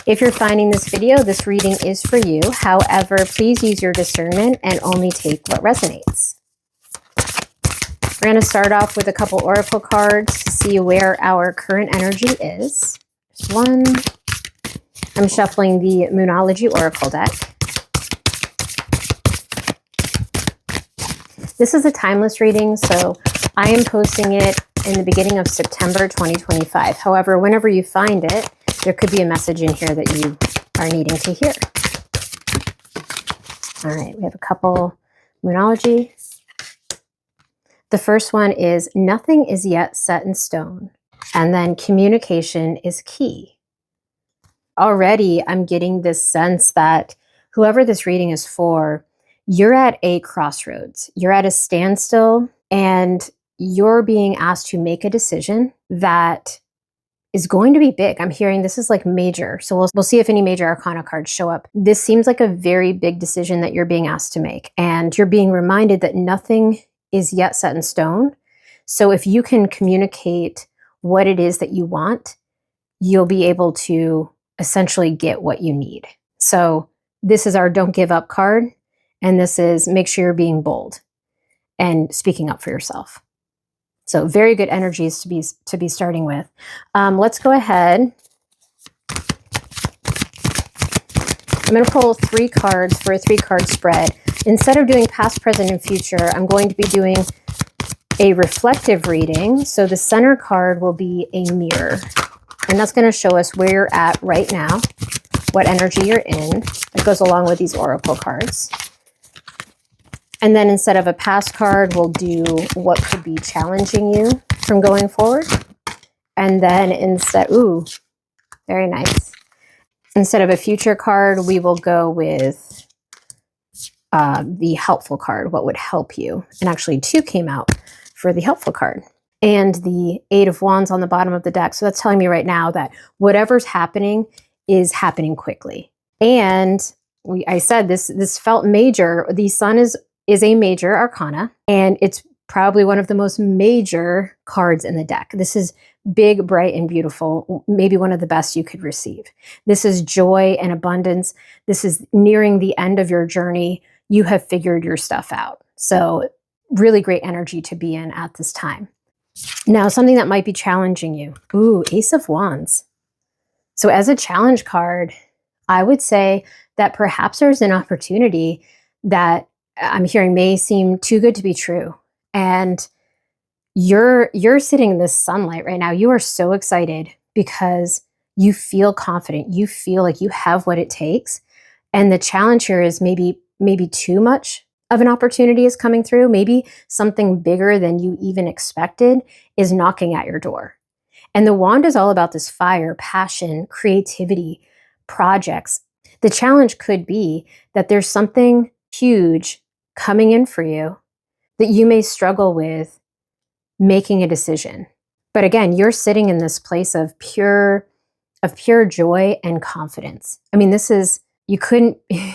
If you're finding this video, this reading is for you. However, please use your discernment and only take what resonates. We're going to start off with a couple oracle cards to see where our current energy is. There's one. I'm shuffling the Moonology Oracle deck. This is a timeless reading, so I am posting it in the beginning of September 2025. However, whenever you find it, there could be a message in here that you are needing to hear. All right, we have a couple Moonology. The first one is nothing is yet set in stone. And then communication is key. Already, I'm getting this sense that whoever this reading is for, you're at a crossroads. You're at a standstill and you're being asked to make a decision that is going to be big. I'm hearing this is like major. So we'll see if any major arcana cards show up. This seems like a very big decision that you're being asked to make. And you're being reminded that nothing is yet set in stone. So if you can communicate what it is that you want, you'll be able to essentially get what you need. So this is our don't give up card. And this is make sure you're being bold and speaking up for yourself. So very good energies to be starting with. Let's go ahead. I'm going to pull 3 cards for a 3-card spread. Instead of doing past, present, and future, I'm going to be doing a reflective reading. So the center card will be a mirror. And that's going to show us where you're at right now, what energy you're in. It goes along with these oracle cards. And then instead of a past card, we'll do what could be challenging you from going forward. And then instead, ooh, very nice. Instead of a future card, we will go with the helpful card, what would help you. And actually 2 came out for the helpful card. And the 8 of Wands on the bottom of the deck. So that's telling me right now that whatever's happening is happening quickly. And I said this felt major. The Sun is a major arcana, and it's probably one of the most major cards in the deck. This is big, bright, and beautiful, maybe one of the best you could receive. This is joy and abundance. This is nearing the end of your journey. You have figured your stuff out. So really great energy to be in at this time. Now, something that might be challenging you. Ooh, Ace of Wands. So as a challenge card, I would say that perhaps there's an opportunity that I'm hearing may seem too good to be true. And you're sitting in this sunlight right now. You are so excited because you feel confident. You feel like you have what it takes. And the challenge here is maybe too much of an opportunity is coming through. Maybe something bigger than you even expected is knocking at your door. And the wand is all about this fire, passion, creativity, projects. The challenge could be that there's something huge coming in for you that you may struggle with making a decision. But again, you're sitting in this place of pure joy and confidence. I mean, you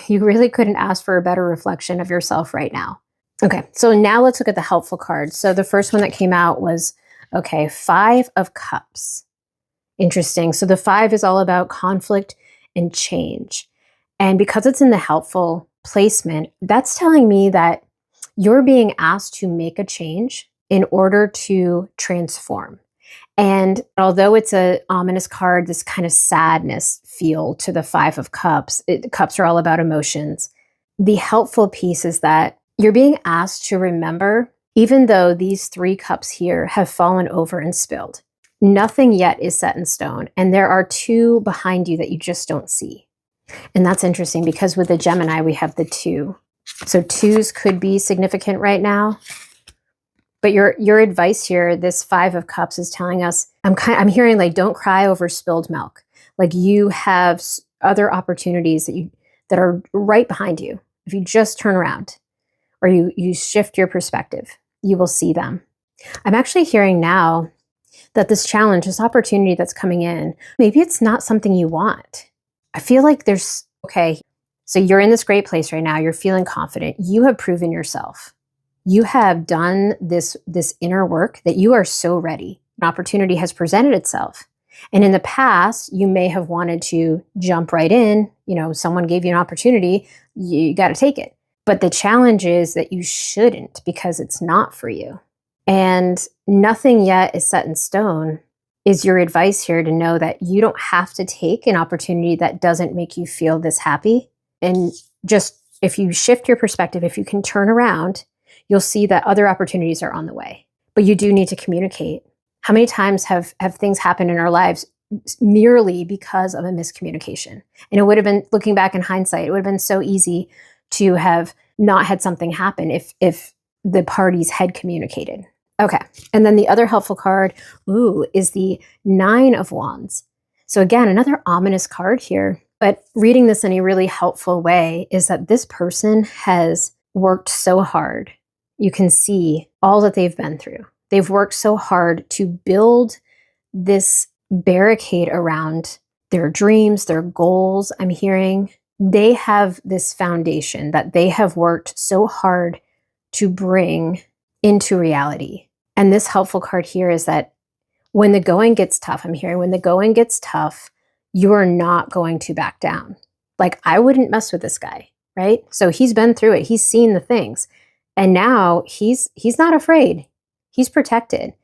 really couldn't ask for a better reflection of yourself right now. Okay, so now let's look at the helpful cards. So the first one that came out was, 5 of Cups. Interesting. So the 5 is all about conflict and change. And because it's in the helpful placement, that's telling me that you're being asked to make a change in order to transform. And although it's an ominous card, this kind of sadness feel to the 5 of Cups, cups are all about emotions. The helpful piece is that you're being asked to remember, even though these 3 cups here have fallen over and spilled, nothing yet is set in stone. And there are 2 behind you that you just don't see. And that's interesting because with the Gemini, we have the 2. So 2s could be significant right now. But your advice here, this 5 of Cups is telling us, I'm hearing like, don't cry over spilled milk. Like you have other opportunities that are right behind you. If you just turn around or you shift your perspective, you will see them. I'm actually hearing now that this challenge, this opportunity that's coming in, maybe it's not something you want. I feel like so you're in this great place right now. You're feeling confident. You have proven yourself. You have done this inner work that you are so ready. An opportunity has presented itself. And in the past, you may have wanted to jump right in. Someone gave you an opportunity, you got to take it. But the challenge is that you shouldn't, because it's not for you. And nothing yet is set in stone is your advice here, to know that you don't have to take an opportunity that doesn't make you feel this happy. And just, if you shift your perspective, if you can turn around, you'll see that other opportunities are on the way. But you do need to communicate. How many times have things happened in our lives merely because of a miscommunication? And it would have been, looking back in hindsight, it would have been so easy to have not had something happen if the parties had communicated. Okay, and then the other helpful card, is the 9 of Wands. So again, another ominous card here. But reading this in a really helpful way is that this person has worked so hard. You can see all that they've been through. They've worked so hard to build this barricade around their dreams, their goals. I'm hearing they have this foundation that they have worked so hard to bring into reality. And this helpful card here is that when the going gets tough, I'm hearing when the going gets tough, you are not going to back down. Like, I wouldn't mess with this guy, right? So he's been through it. He's seen the things. And now he's not afraid. He's protected.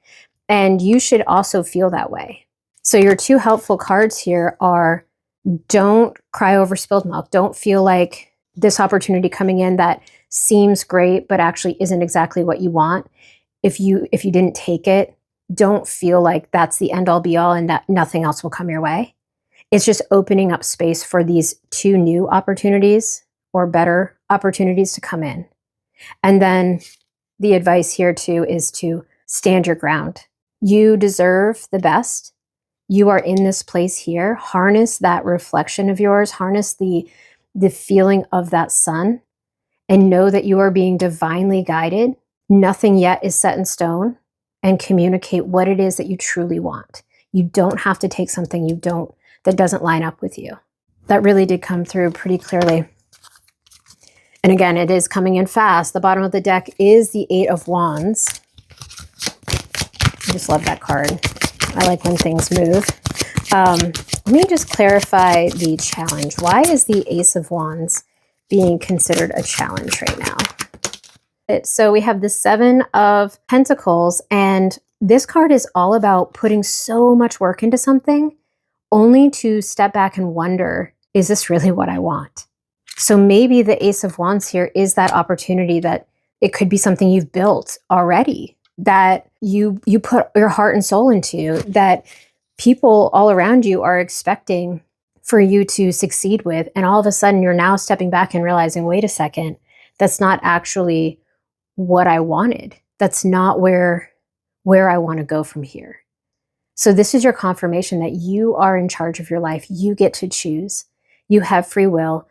And you should also feel that way. So your 2 helpful cards here are, don't cry over spilled milk. Don't feel like this opportunity coming in that seems great, but actually isn't exactly what you want. If you didn't take it, don't feel like that's the end all be all and that nothing else will come your way. It's just opening up space for these 2 new opportunities or better opportunities to come in. And then the advice here too is to stand your ground. You deserve the best. You are in this place here. Harness that reflection of yours. Harness the feeling of that sun, and know that you are being divinely guided. Nothing yet is set in stone, and communicate what it is that you truly want. You don't have to take something that doesn't line up with you. That really did come through pretty clearly. And again, it is coming in fast. The bottom of the deck is the 8 of Wands. I just love that card. I like when things move. Let me just clarify the challenge. Why is the Ace of Wands being considered a challenge right now? So we have the 7 of Pentacles, and this card is all about putting so much work into something only to step back and wonder, is this really what I want? So maybe the Ace of Wands here is that opportunity that it could be something you've built already, that you put your heart and soul into, that people all around you are expecting for you to succeed with. And all of a sudden you're now stepping back and realizing, wait a second, that's not actually what I wanted. That's not where I want to go from here. So this is your confirmation that you are in charge of your life. You get to choose. You have free will.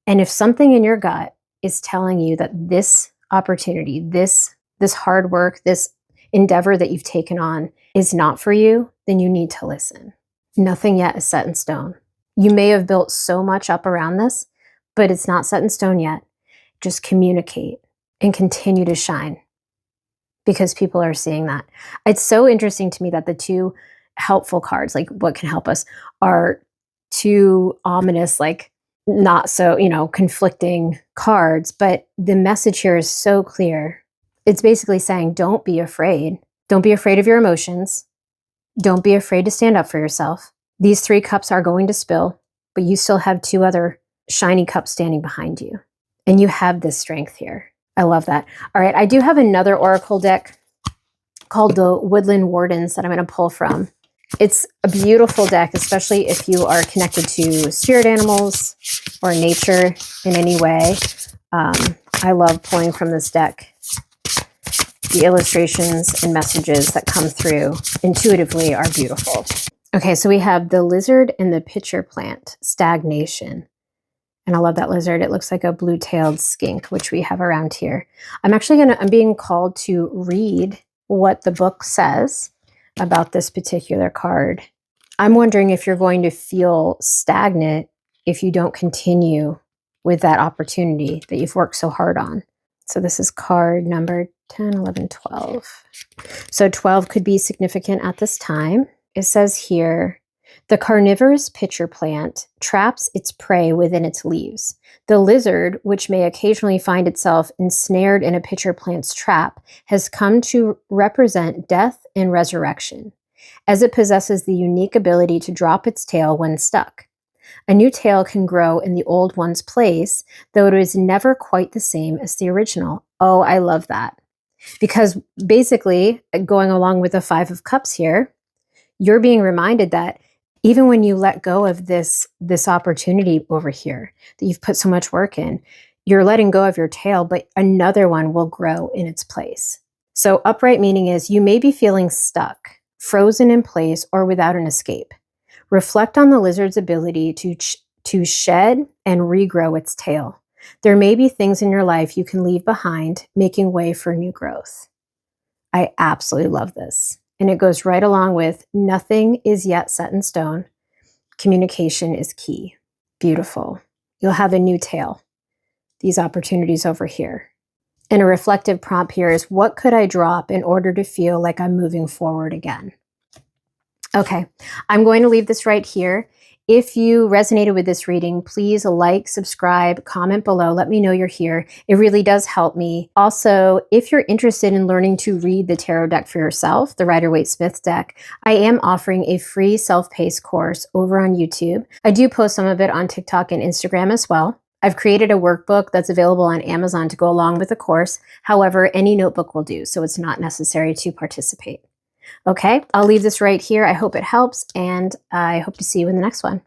And if something in your gut is telling you that this opportunity, this hard work, this endeavor that you've taken on is not for you, then you need to listen. Nothing yet is set in stone. You may have built so much up around this, but it's not set in stone yet. Just communicate and continue to shine, because people are seeing that. It's so interesting to me that the 2 helpful cards, like what can help us, are 2 ominous, like not so, conflicting cards, but the message here is so clear. It's basically saying, don't be afraid. Don't be afraid of your emotions. Don't be afraid to stand up for yourself. These 3 cups are going to spill, but you still have 2 other shiny cups standing behind you. And you have this strength here. I love that. All right, I do have another oracle deck called the Woodland Wardens that I'm going to pull from. It's a beautiful deck, especially if you are connected to spirit animals or nature in any way. I love pulling from this deck. The illustrations and messages that come through intuitively are beautiful. Okay, so we have the lizard and the pitcher plant, stagnation. And I love that lizard. It looks like a blue-tailed skink, which we have around here. I'm being called to read what the book says about this particular card. I'm wondering if you're going to feel stagnant if you don't continue with that opportunity that you've worked so hard on. So this is card number 10, 11, 12. So 12 could be significant at this time. It says here, The carnivorous pitcher plant traps its prey within its leaves. The lizard, which may occasionally find itself ensnared in a pitcher plant's trap, has come to represent death and resurrection, as it possesses the unique ability to drop its tail when stuck. A new tail can grow in the old one's place, though it is never quite the same as the original. Oh, I love that. Because basically, going along with the Five of Cups here, you're being reminded that even when you let go of this opportunity over here that you've put so much work in, you're letting go of your tail, but another one will grow in its place. So upright meaning is you may be feeling stuck, frozen in place, or without an escape. Reflect on the lizard's ability to shed and regrow its tail. There may be things in your life you can leave behind, making way for new growth. I absolutely love this. And it goes right along with nothing is yet set in stone. Communication is key. Beautiful. You'll have a new tail. These opportunities over here. And a reflective prompt here is, what could I drop in order to feel like I'm moving forward again? Okay, I'm going to leave this right here. If you resonated with this reading, please like, subscribe, comment below. Let me know you're here. It really does help me. Also, if you're interested in learning to read the tarot deck for yourself, the Rider-Waite-Smith deck, I am offering a free self-paced course over on YouTube. I do post some of it on TikTok and Instagram as well. I've created a workbook that's available on Amazon to go along with the course. However, any notebook will do, so it's not necessary to participate. Okay, I'll leave this right here. I hope it helps, and I hope to see you in the next one.